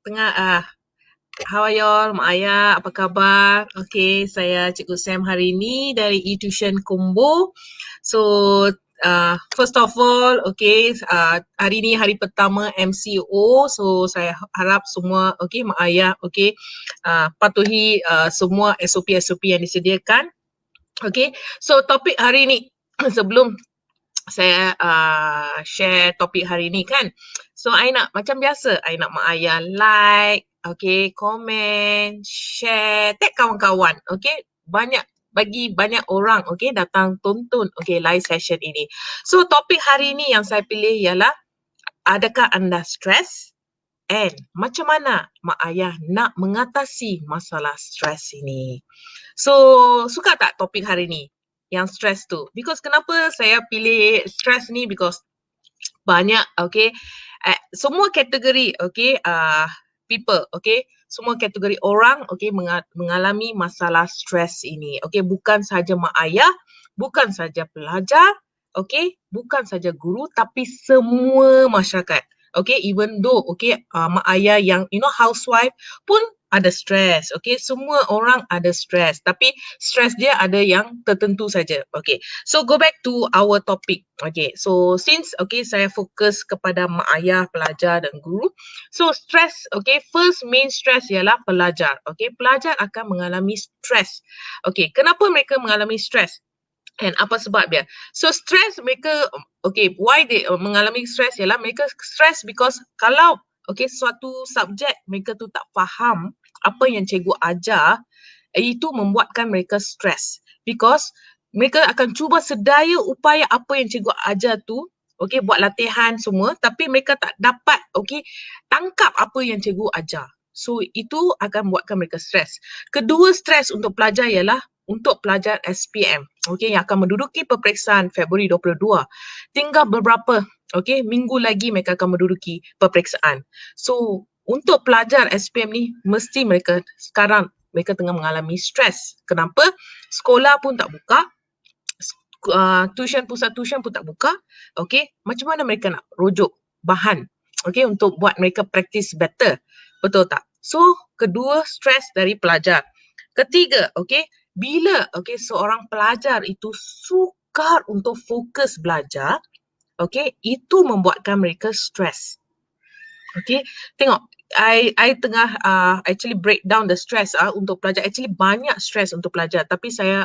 tengah how are y'all? Mak Ayah, apa khabar? Okay, saya Cikgu Sam hari ini dari eTuition Combo. So, first of all, okay, hari ini hari pertama MCO. So, saya harap semua, okay, Mak Ayah, okay, patuhi semua SOP-SOP yang disediakan. Okay, so topik hari ini sebelum saya share topik hari ni kan. So, I nak macam biasa, I nak Mak Ayah like, okay, komen, share, tag kawan-kawan, okay. Bagi banyak orang, okay, datang tonton, okay, live session ini. So, topik hari ni yang saya pilih ialah, adakah anda stres? And macam mana Mak Ayah nak mengatasi masalah stres ini? So, suka tak topik hari ni? Yang stres tu. Because kenapa saya pilih stres ni? Because banyak, okay, semua kategori, okay, people, okay, semua kategori orang, okay, mengalami masalah stres ini. Okay, bukan saja Mak Ayah, bukan saja pelajar, okay, bukan saja guru, tapi semua masyarakat. Okay, even though, okay, Mak Ayah yang, housewife pun ada stres, okay, semua orang ada stres, tapi stres dia ada yang tertentu saja, okay. So, go back to our topic, okay. So, since, okay, saya fokus kepada Mak Ayah, pelajar dan guru. So, stres, okay, first main stress ialah pelajar, okay. Pelajar akan mengalami stres, okay. Kenapa mereka mengalami stres? And apa sebab dia? So, stres mereka, okay, why they mengalami stres ialah mereka stres because kalau, okay, suatu subjek mereka tu tak faham apa yang cikgu ajar, itu membuatkan mereka stres. Because mereka akan cuba sedaya upaya apa yang cikgu ajar tu, okay, buat latihan semua, tapi mereka tak dapat, okay, tangkap apa yang cikgu ajar. So, itu akan buatkan mereka stres. Kedua stres untuk pelajar ialah untuk pelajar SPM, okay, yang akan menduduki peperiksaan Februari 22. Tinggal beberapa, okay, minggu lagi mereka akan menduduki peperiksaan. So, untuk pelajar SPM ni, mesti mereka sekarang, mereka tengah mengalami stres. Kenapa? Sekolah pun tak buka, pusat tuition pun tak buka, okay, macam mana mereka nak rujuk bahan, okay, untuk buat mereka practice better, betul tak? So, kedua stres dari pelajar. Ketiga, okay, bila, okay, seorang pelajar itu sukar untuk fokus belajar, okay, itu membuatkan mereka stres. Okay, tengok, I tengah actually break down the stress untuk pelajar. Actually banyak stress untuk pelajar, tapi saya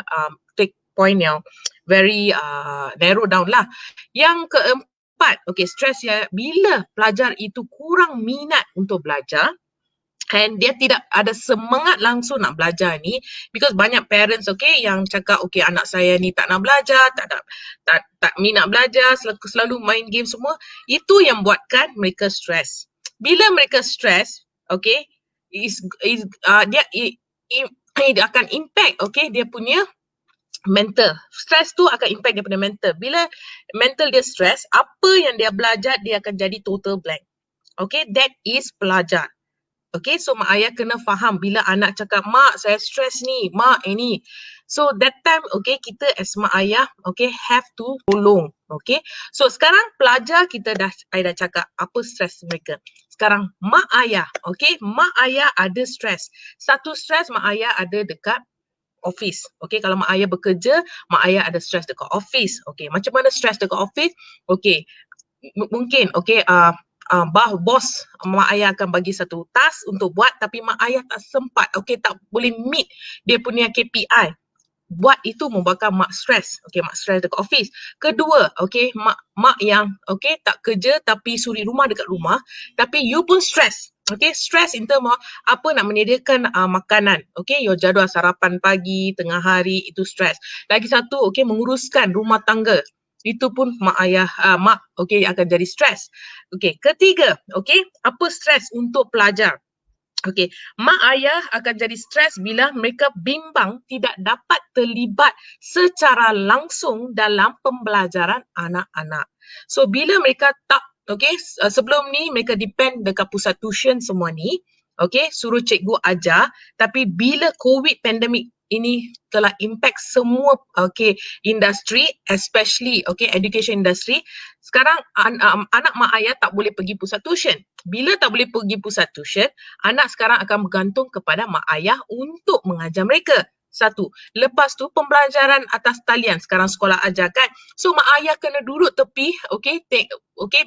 take point yang very narrow down lah. Yang keempat, okay, stress ya, bila pelajar itu kurang minat untuk belajar, and dia tidak ada semangat langsung nak belajar ni, because banyak parents, okay, yang cakap, okay, anak saya ni tak nak belajar, tak minat belajar, selalu main game semua, itu yang buatkan mereka stres. Bila mereka stres, okay, dia akan impact, okay, dia punya mental. Stres tu akan impact dia punya mental. Bila mental dia stres, apa yang dia belajar, dia akan jadi total blank. Okay, that is pelajar. Okay, so Mak Ayah kena faham bila anak cakap, Mak, saya stres ni, Mak, ini. So, that time, okay, kita as Mak Ayah, okay, have to tolong, okay. So, sekarang pelajar kita I dah cakap apa stres mereka. Sekarang, Mak Ayah, okay, Mak Ayah ada stres. Satu stres Mak Ayah ada dekat office. Okay, kalau Mak Ayah bekerja, Mak Ayah ada stres dekat office. Okay, macam mana stres dekat office? Okay, mungkin, okay, bos Mak Ayah akan bagi satu task untuk buat, tapi Mak Ayah tak sempat, okay, tak boleh meet dia punya KPI. Buat itu membuatkan Mak stres, okay, Mak stres dekat office. Kedua, okay, mak yang, okay, tak kerja tapi suri rumah dekat rumah, tapi you pun stres. Okay, stress in term of apa nak menyediakan makanan. Okay, your jadual sarapan pagi, tengah hari, itu stress. Lagi satu, okay, menguruskan rumah tangga. Itu pun Mak Ayah, Mak, okay, akan jadi stres. Okay, ketiga, okay, apa stres untuk pelajar? Okay, Mak Ayah akan jadi stres bila mereka bimbang tidak dapat terlibat secara langsung dalam pembelajaran anak-anak. So, bila mereka tak, okay, sebelum ni mereka depend dekat pusat tuition semua ni, okay, suruh cikgu ajar, tapi bila COVID pandemic ini telah impact semua industri, especially education industry. Sekarang anak mak ayah tak boleh pergi pusat tuition. Bila tak boleh pergi pusat tuition, anak sekarang akan bergantung kepada mak ayah untuk mengajar mereka. Satu. Lepas tu pembelajaran atas talian sekarang sekolah ajarkan. So mak ayah kena duduk tepi,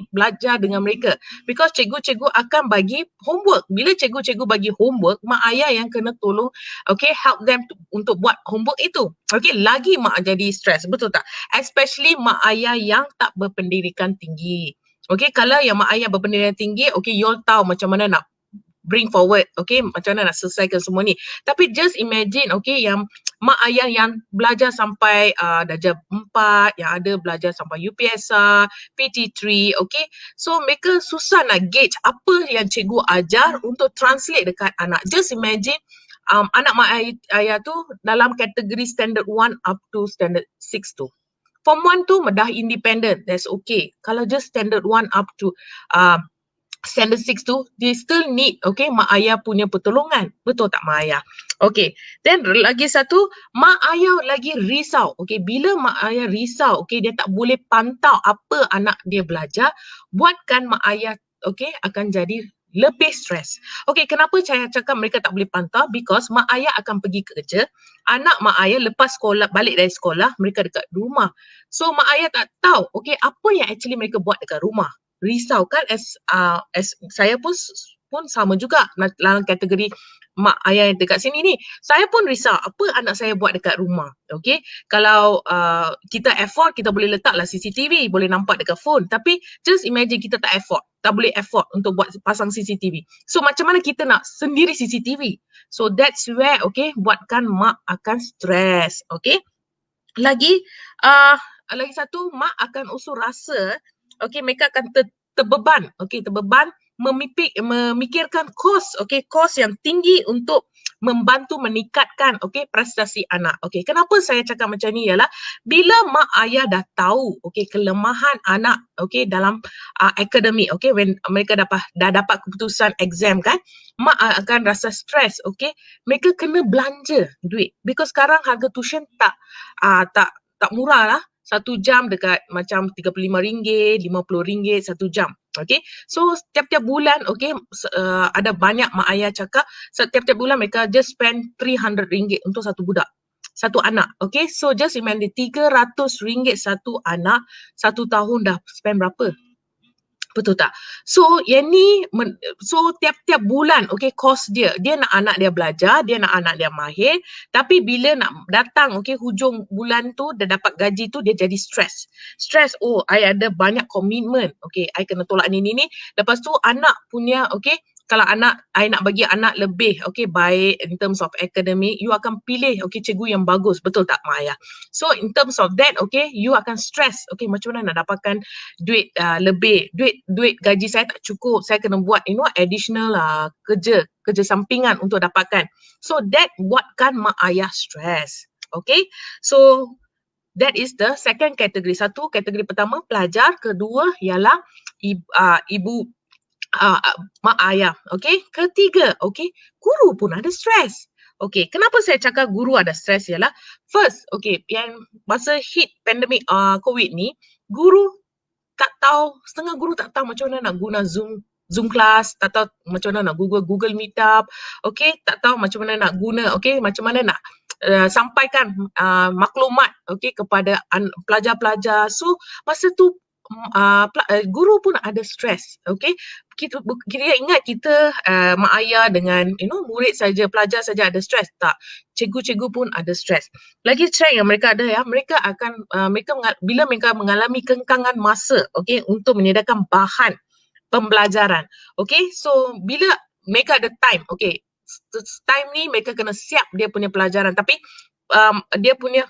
belajar dengan mereka. Because cikgu-cikgu akan bagi homework. Bila cikgu-cikgu bagi homework, mak ayah yang kena tolong, help them untuk buat homework itu. Lagi mak jadi stres, betul tak? Especially mak ayah yang tak berpendidikan tinggi. Kalau yang mak ayah berpendidikan tinggi, you all tahu macam mana nak bring forward, macam mana nak selesaikan semua ni. Tapi just imagine, yang mak ayah yang belajar sampai darjah 4, yang ada belajar sampai UPSR, PT3, so mereka susah nak gauge apa yang cikgu ajar untuk translate dekat anak. Just imagine, anak mak ayah tu dalam kategori standard 1 up to standard 6 tu. Form 1 tu dah independent, that's okay. Kalau just standard 1 up to standard 6 tu, they still need, mak ayah punya pertolongan. Betul tak mak ayah? Then lagi satu, mak ayah lagi risau. Bila mak ayah risau, dia tak boleh pantau apa anak dia belajar, buatkan mak ayah, akan jadi lebih stres. Kenapa saya cakap mereka tak boleh pantau? Because mak ayah akan pergi kerja, anak mak ayah lepas sekolah, balik dari sekolah, mereka dekat rumah. So mak ayah tak tahu, apa yang actually mereka buat dekat rumah. Risau kan, as saya pun sama juga dalam kategori mak ayah yang dekat sini ni. Saya pun risau apa anak saya buat dekat rumah. Kalau kita afford, kita boleh letaklah CCTV, boleh nampak dekat phone. Tapi just imagine kita tak boleh afford untuk buat pasang CCTV. So macam mana kita nak sendiri CCTV? So that's where buatkan mak akan stres. Lagi satu, mak akan also rasa mereka akan terbeban, terbeban memikirkan kos, kos yang tinggi untuk membantu meningkatkan prestasi anak. Kenapa saya cakap macam ni ialah bila mak ayah dah tahu kelemahan anak dalam akademik, when mereka dah dapat keputusan exam kan, mak akan rasa stres. Mereka kena belanja duit because sekarang harga tuition tak murah lah. 1 jam dekat macam RM35, RM50 1 jam. So setiap bulan ada banyak mak ayah cakap setiap bulan mereka just spend RM300 untuk satu budak, satu anak. So just imagine RM300 satu anak, 1 tahun dah spend berapa? Betul tak? So yang ni, so tiap-tiap bulan kos dia nak anak dia belajar, dia nak anak dia mahir, tapi bila nak datang hujung bulan tu dia dapat gaji tu, dia jadi stres. I ada banyak komitmen, I kena tolak ni. Lepas tu anak punya kalau I nak bagi anak lebih baik in terms of academic, you akan pilih cikgu yang bagus, betul tak mak ayah? So in terms of that, you akan stress, macam mana nak dapatkan duit lebih, duit gaji saya tak cukup, saya kena buat additional kerja sampingan untuk dapatkan. So that buatkan mak ayah stress. So that is the second category. Satu, kategori pertama pelajar, kedua ialah ibu mak ayah. Ketiga, guru pun ada stres. Kenapa saya cakap guru ada stres ialah first, yang masa hit pandemik COVID ni, guru tak tahu, setengah guru tak tahu macam mana nak guna Zoom class, tak tahu macam mana nak Google Meetup, tak tahu macam mana nak guna, macam mana nak sampaikan maklumat kepada pelajar-pelajar. So masa tu guru pun ada stres. Kita ingat kita mak ayah dengan murid saja, pelajar saja ada stres. Tak, cikgu-cikgu pun ada stres. Lagi stres yang mereka ada mereka akan bila mereka mengalami kengkangan masa untuk menyediakan bahan pembelajaran. So bila mereka ada time, time ni mereka kena siap dia punya pelajaran, tapi dia punya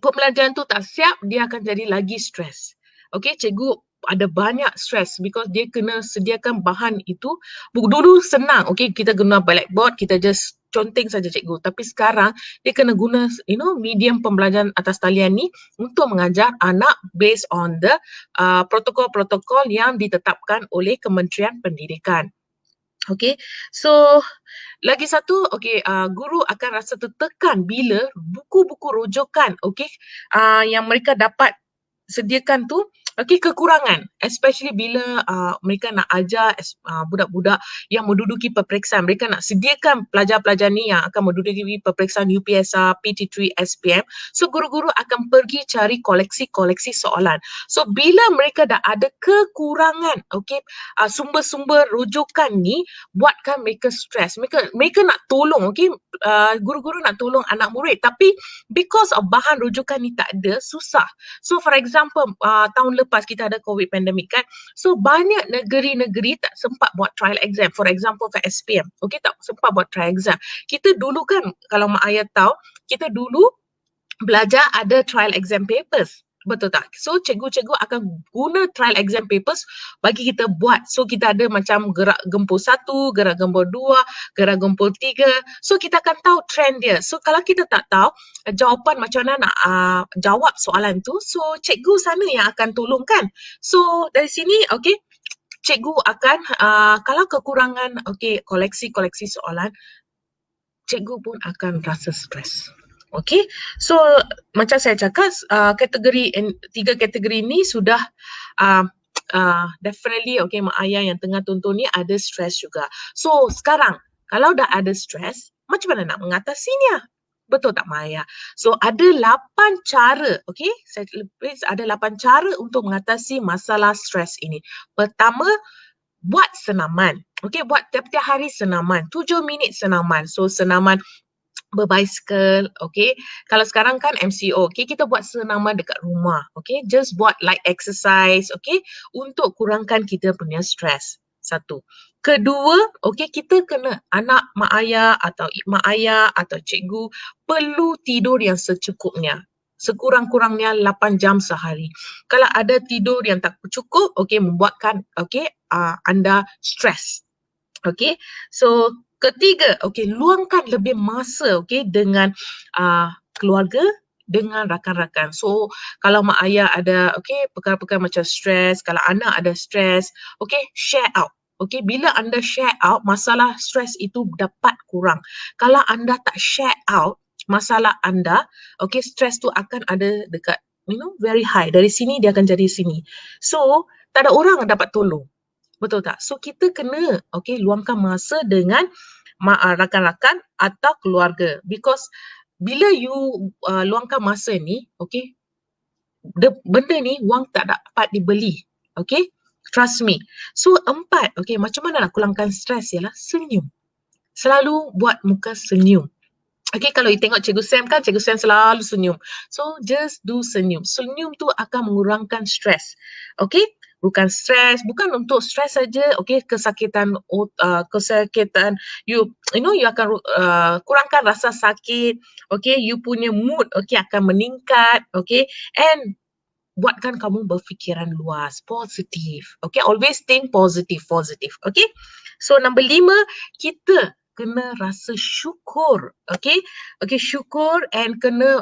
pembelajaran tu tak siap, dia akan jadi lagi stres. Cikgu ada banyak stres because dia kena sediakan bahan itu. Dulu senang, kita guna blackboard, kita just conteng saja cikgu. Tapi sekarang dia kena guna medium pembelajaran atas talian ni untuk mengajar anak based on the protokol-protokol yang ditetapkan oleh Kementerian Pendidikan. Okay, so lagi satu, guru akan rasa tertekan bila buku-buku rujukan, yang mereka dapat sediakan tu, kekurangan. Especially bila mereka nak ajar budak-budak yang menduduki peperiksaan. Mereka nak sediakan pelajar-pelajar ni yang akan menduduki peperiksaan UPSR, PT3, SPM. So, guru-guru akan pergi cari koleksi-koleksi soalan. So, bila mereka dah ada kekurangan, sumber-sumber rujukan ni, buatkan mereka stres. Mereka nak tolong, guru-guru nak tolong anak murid, tapi because of bahan rujukan ni tak ada, susah. So for example, tahun lepas kita ada COVID pandemic kan, so banyak negeri-negeri tak sempat buat trial exam. For example for SPM, tak sempat buat trial exam. Kita dulu kan, kalau mak ayah tahu, kita dulu belajar ada trial exam papers. Betul tak? So cikgu-cikgu akan guna trial exam papers bagi kita buat. So kita ada macam gerak gempur 1, gerak gempur 2, gerak gempur 3. So kita akan tahu trend dia. So kalau kita tak tahu jawapan macam mana nak jawab soalan tu, so cikgu sana yang akan tolong kan. So dari sini cikgu akan kalau kekurangan koleksi-koleksi soalan, cikgu pun akan rasa stres. Okay, so macam saya cakap, tiga kategori ni sudah definitely mak ayah yang tengah tonton ni ada stres juga. So sekarang kalau dah ada stres, macam mana nak mengatasinya? Betul tak mak ayah? So ada 8 cara, saya tulis ada 8 cara untuk mengatasi masalah stres ini. Pertama, buat senaman. Buat tiap-tiap hari senaman. 7 minit senaman. So senaman berbasikal, kalau sekarang kan MCO, kita buat senaman dekat rumah, just buat light exercise, untuk kurangkan kita punya stres. Satu. Kedua, kita kena anak mak ayah atau mak ayah atau cikgu perlu tidur yang secukupnya. Sekurang-kurangnya 8 jam sehari. Kalau ada tidur yang tak cukup, membuatkan anda stres. So ketiga, luangkan lebih masa dengan keluarga, dengan rakan-rakan. So kalau mak ayah ada perkara-perkara macam stres, kalau anak ada stres, share out. Bila anda share out, masalah stres itu dapat kurang. Kalau anda tak share out masalah anda, stres tu akan ada dekat very high. Dari sini dia akan jadi sini. So tak ada orang yang dapat tolong. Betul tak? So kita kena luangkan masa dengan rakan-rakan atau keluarga, because bila you luangkan masa ni, benda ni wang tak dapat dibeli. Trust me. So 4, macam mana nak kurangkan stres ialah senyum. Selalu buat muka senyum. Kalau you tengok Cikgu Sam kan, Cikgu Sam selalu senyum. So just do senyum. Senyum tu akan mengurangkan stres. Bukan stres, bukan untuk stres saja, kesakitan, you akan kurangkan rasa sakit, you punya mood, akan meningkat, and buatkan kamu berfikiran luas, positif, always think positive, So number 5, kita kena rasa syukur, syukur and kena,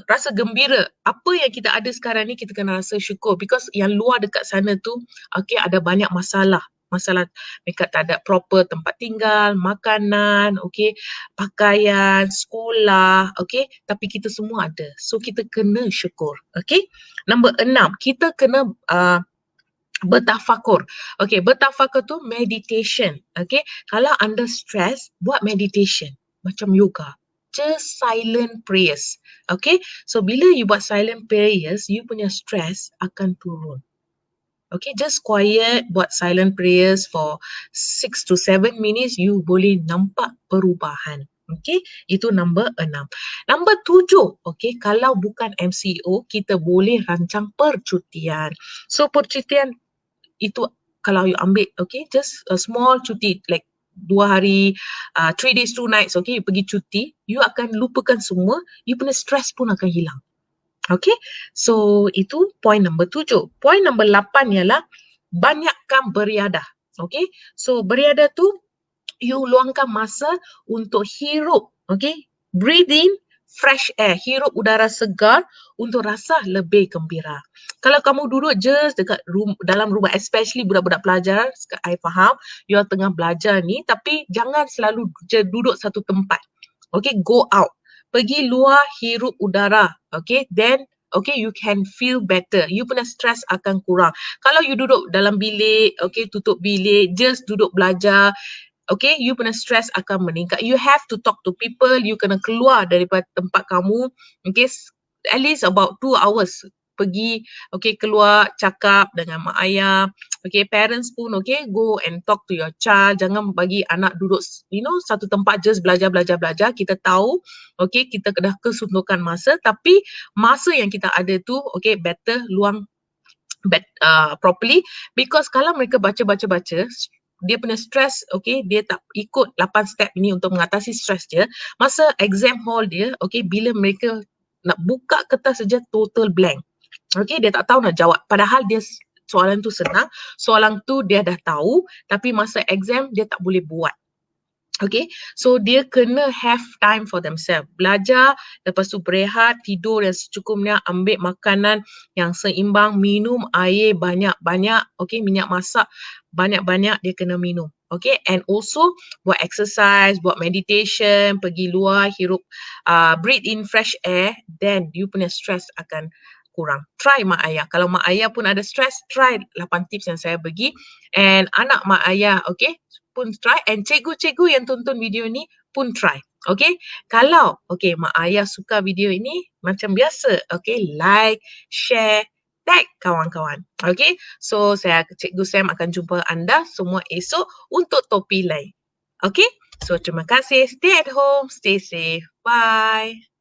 rasa gembira. Apa yang kita ada sekarang ni kita kena rasa syukur, because yang luar dekat sana tu ada banyak masalah. Mereka tak ada proper tempat tinggal, makanan, pakaian, sekolah, tapi kita semua ada. So kita kena syukur. Number 6, kita kena bertafakur. Bertafakur tu meditation. Kalau anda stress, buat meditation macam yoga. Just silent prayers. So bila you buat silent prayers, you punya stress akan turun. Just quiet, buat silent prayers for 6 to 7 minutes, you boleh nampak perubahan. Itu number 6. Number 7, kalau bukan MCO, kita boleh rancang percutian. So percutian itu kalau you ambil, just a small cuti, like 2 hari, 3 days, 2 nights, you pergi cuti, you akan lupakan semua, you punya stress pun akan hilang. So itu point number 7. Point number 8 ialah banyakkan beriadah. So beriadah tu, you luangkan masa untuk hirup, breathe in fresh air, hirup udara segar untuk rasa lebih gembira. Kalau kamu duduk je dekat dalam rumah, especially budak-budak pelajar, I faham, you all tengah belajar ni, tapi jangan selalu je duduk satu tempat. Okay, go out. Pergi luar, hirup udara. Okay, then okay, you can feel better. You punya stress akan kurang. Kalau you duduk dalam bilik, okay, tutup bilik, just duduk belajar, okay, you punya stress akan meningkat. You have to talk to people, you kena keluar daripada tempat kamu, okay, at least about 2 hours pergi, okay, keluar cakap dengan mak ayah, okay, parents pun, okay, go and talk to your child, jangan bagi anak duduk, you know, satu tempat just belajar, kita tahu, okay, kita dah kesuntukan masa, tapi masa yang kita ada tu, okay, better luang properly, because kalau mereka baca, dia punya stress, okay, dia tak ikut 8 step ni untuk mengatasi stress dia, masa exam hall dia, okay, bila mereka nak buka kertas saja total blank. Okay, dia tak tahu nak jawab. Padahal dia soalan tu senang, soalan tu dia dah tahu, tapi masa exam dia tak boleh buat. Okay, so dia kena have time for themselves. Belajar, lepas tu berehat, tidur yang secukupnya, ambil makanan yang seimbang, minum air banyak-banyak, okay, minyak masak banyak-banyak dia kena minum. Okay, and also buat exercise, buat meditation, pergi luar, hirup, breathe in fresh air, then you punya stress akan kurang. Try mak ayah. Kalau mak ayah pun ada stress, try 8 tips yang saya bagi. And anak mak ayah, okay, pun try, and cikgu-cikgu yang tonton video ni pun try. Okay, kalau okay, mak ayah suka video ini macam biasa, okay, like, share, tag kawan-kawan. Okay, so saya, Cikgu Sam akan jumpa anda semua esok untuk topik lain. Okay, so terima kasih. Stay at home, stay safe. Bye.